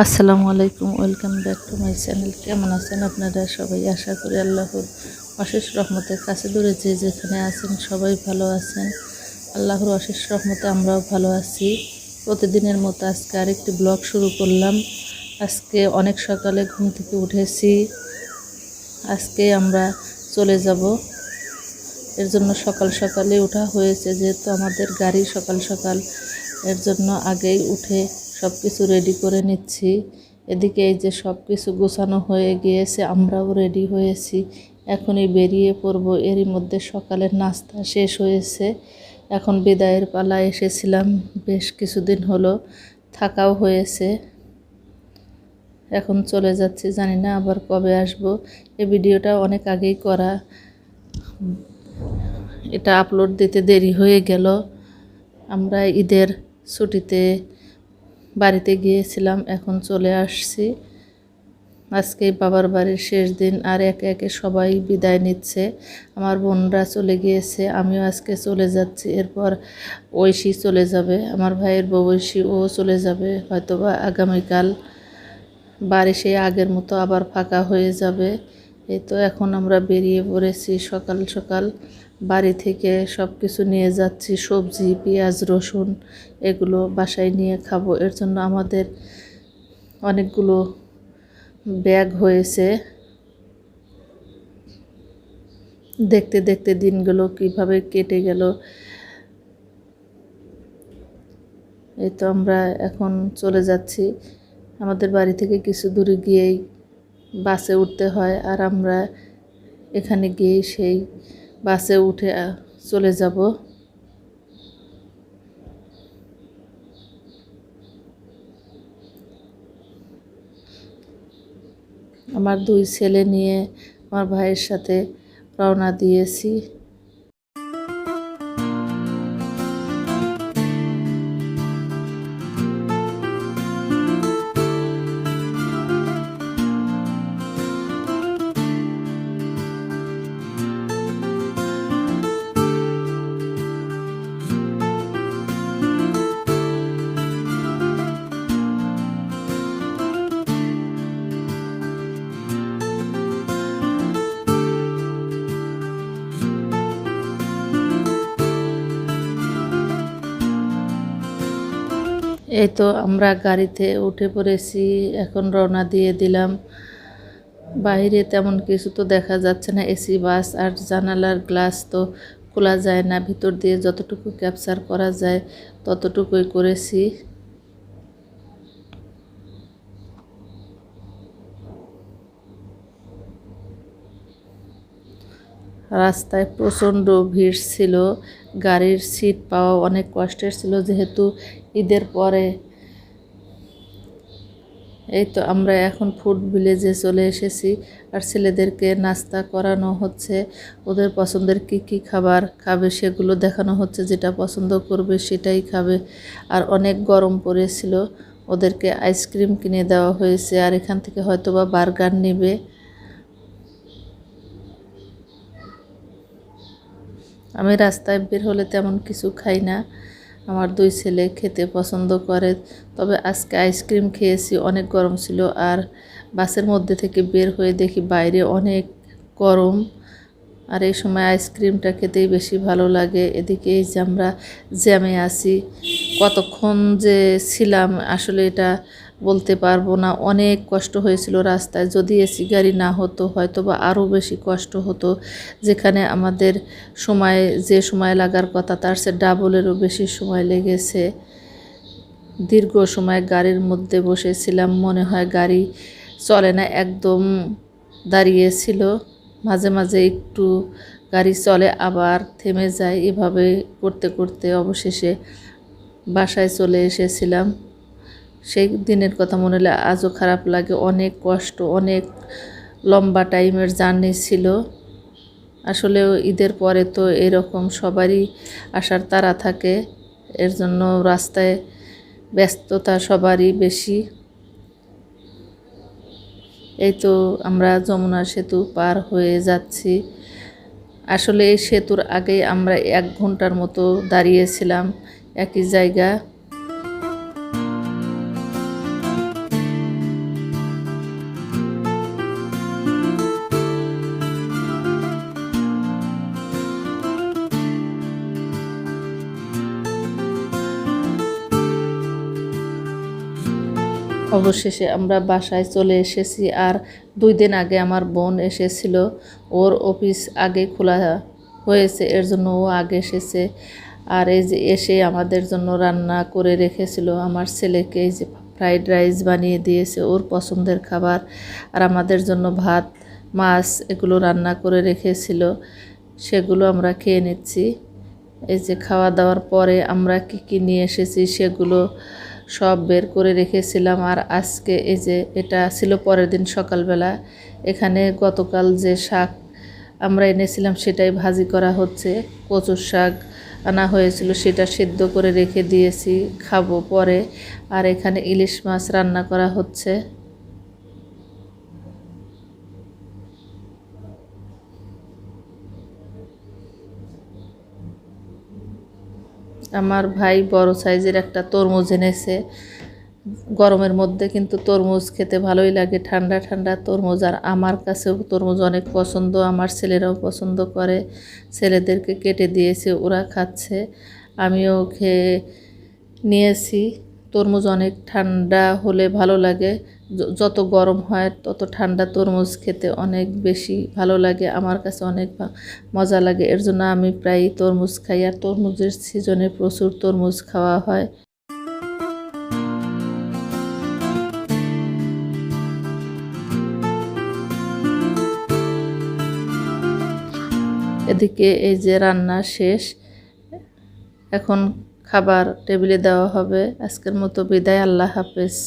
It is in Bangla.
আসসালামু আলাইকুম, welcome back to my channel. কেমন আছেন আপনারা সবাই? আশা করি আল্লাহর অশেষ রহমতের কাছে দূরে যে যেখানে আছেন সবাই ভালো আছেন। আল্লাহর অশেষ রহমতে আমরাও ভালো আছি। প্রতিদিনের মতো আজকে আরেকটি ব্লগ শুরু করলাম। আজকে অনেক সকালে ঘুম থেকে উঠেছি। আজকে আমরা চলে যাব, এর জন্য সকাল সকালে ওঠা হয়েছে, যেহেতু আমাদের গাড়ি সকাল সকাল, এর জন্য আগেই উঠে সব কিছু রেডি করে নিচ্ছি। এদিকে এই যে সব কিছু গোছানো হয়ে গিয়েছে, আমরাও রেডি হয়েছি, এখনই বেরিয়ে পড়ব। এরই মধ্যে সকালের নাস্তা শেষ হয়েছে, এখন বিদায়ের পালা। এসেছিলাম বেশ কিছুদিন হলো, থাকাও হয়েছে, এখন চলে যাচ্ছি, জানি না আবার কবে আসব। এই ভিডিওটা অনেক আগেই করা, এটা আপলোড দিতে দেরি হয়ে গেল। আমরা ঈদের ছুটিতে বাড়িতে গিয়েছিলাম, এখন চলে আসছি। আজকে বাবার বাড়ির শেষ দিন, আর একে একে সবাই বিদায় নিচ্ছে। আমার বোনরা চলে গিয়েছে, আমিও আজকে চলে যাচ্ছি। এরপর ঐশী চলে যাবে, আমার ভাইয়ের বউ ঐশী, ও চলে যাবে হয়তোবা আগামীকাল। বাড়ি সেই আগের মতো আবার ফাঁকা হয়ে যাবে। এই তো এখন আমরা বেরিয়ে পড়েছি সকাল সকাল। বাড়ি থেকে সব কিছু নিয়ে যাচ্ছি, সবজি, পেঁয়াজ, রসুন, এগুলো বাসায় নিয়ে খাবো। এর জন্য আমাদের অনেকগুলো ব্যাগ হয়েছে। দেখতে দেখতে দিনগুলো কিভাবে কেটে গেল। এই তো আমরা এখন চলে যাচ্ছি। আমাদের বাড়ি থেকে কিছু দূরে গিয়েই বাসে উঠতে হয়, আর আমরা এখানে গিয়েই সেই বাসে উঠে চলে যাব। আমার দুই ছেলে নিয়ে আমার ভাইয়ের সাথে রওনা দিয়েছি। এই তো আমরা গাড়িতে উঠে পড়েছি, এখন রওনা দিয়ে দিলাম। বাইরে তেমন কিছু তো দেখা যাচ্ছে না, এসি বাস, আর জানালার গ্লাস তো খোলা যায় না। ভিতর দিয়ে যতটুকু ক্যাপচার করা যায় ততটুকুই করেছি। রাস্তায় প্রচণ্ড ভিড় ছিল, গাড়ির সিট পাওয়া অনেক কষ্টের ছিল, যেহেতু ঈদের পরে। এই তো আমরা এখন ফুড ভিলেজে চলে এসেছি, আর ছেলেদেরকে নাস্তা করানো হচ্ছে। ওদের পছন্দের কি কি খাবার খাবে সেগুলো দেখানো হচ্ছে, যেটা পছন্দ করবে সেটাই খাবে। আর অনেক গরম পড়েছিল, ওদেরকে আইসক্রিম কিনে দেওয়া হয়েছে, আর এখান থেকে হয়তোবা বার্গার নেবে। আমি রাস্তায় বের হলে তেমন কিছু খাই না, আমার দুই ছেলে খেতে পছন্দ করে। তবে আজকে আইসক্রিম খেয়েছি, অনেক গরম ছিল। আর বাসের মধ্যে থেকে বের হয়ে দেখি বাইরে অনেক গরম, আর এই সময় আইসক্রিমটা খেতেই বেশি ভালো লাগে। এদিকে এই যে আমরা জ্যামে আছি, কতক্ষণ যে ছিলাম আসলে এটা বলতে পারবো না। অনেক কষ্ট হয়েছিল রাস্তায়, যদি এসি গাড়ি না হতো হয়তো বা আরও বেশি কষ্ট হতো। যেখানে আমাদের যে সময় লাগার কথা তার চেয়ে ডাবলেরও বেশি সময় লেগেছে। দীর্ঘ সময় গাড়ির মধ্যে বসেছিলাম, মনে হয় গাড়ি চলে না, একদম দাঁড়িয়েছিল। মাঝে মাঝে একটু গাড়ি চলে আবার থেমে যায়, এভাবে করতে করতে অবশেষে বাসায় চলে এসেছিলাম। সেই দিনের কথা মনে হলে আজও খারাপ লাগে, অনেক কষ্ট, অনেক লম্বা টাইমের জার্নি ছিল। আসলেও ঈদের পরে তো এরকম সবারই আসার তাড়া থাকে, এর জন্য রাস্তায় ব্যস্ততা সবারই বেশি। এই তো আমরা যমুনা সেতু পার হয়ে যাচ্ছি। আসলে এই সেতুর আগেই আমরা 1 ঘন্টার মতো দাঁড়িয়েছিলাম একই জায়গা। অবশেষে আমরা বাসায় চলে এসেছি। আর 2 দিন আগে আমার বোন এসেছিল, ওর অফিস আগে খোলা হয়েছে, এর জন্য ও আগে এসেছে। আর এই যে এসে আমাদের জন্য রান্না করে রেখেছিল। আমার ছেলেকে এই যে ফ্রাইড রাইস বানিয়ে দিয়েছে, ওর পছন্দের খাবার। আর আমাদের জন্য ভাত, মাছ এগুলো রান্না করে রেখেছিল, সেগুলো আমরা খেয়ে নিচ্ছি। এই যে খাওয়া দাওয়ার পরে আমরা কি নিয়ে এসেছি সেগুলো সব বের করে রেখেছিলাম। আর আজকে এই যে এটা ছিল পরের দিন সকালবেলা। এখানে গতকাল যে শাক আমরা এনেছিলাম সেটাই ভাজি করা হচ্ছে। কচুর শাক আনা হয়েছিল, সেটা সেদ্ধ করে রেখে দিয়েছি, খাবো পরে। আর এখানে ইলিশ মাছ রান্না করা হচ্ছে। আমার ভাই বড় সাইজের একটা তরমুজ এনেছে। গরমের মধ্যে কিন্তু তরমুজ খেতে ভালোই লাগে, ঠান্ডা ঠান্ডা তরমুজ। আর আমার কাছেও তরমুজ অনেক পছন্দ, আমার ছেলেরাও পছন্দ করে। ছেলেদেরকে কেটে দিয়েছে, ওরা খাচ্ছে, আমিও খেয়ে নিয়েছি। তরমুজ অনেক ঠান্ডা হলে ভালো লাগে, যত গরম হয় তত ঠান্ডা তরমুজ খেতে অনেক বেশি ভালো লাগে, আমার কাছে অনেক মজা লাগে। এর জন্য আমি প্রায়ই তরমুজ খাই। আর তরমুজের সিজনে প্রচুর তরমুজ খাওয়া হয়। এদিকে এই যে রান্না শেষ, এখন খাবার টেবিলে দেওয়া হবে। আজকের মতো বিদায়, আল্লাহ হাফেজ।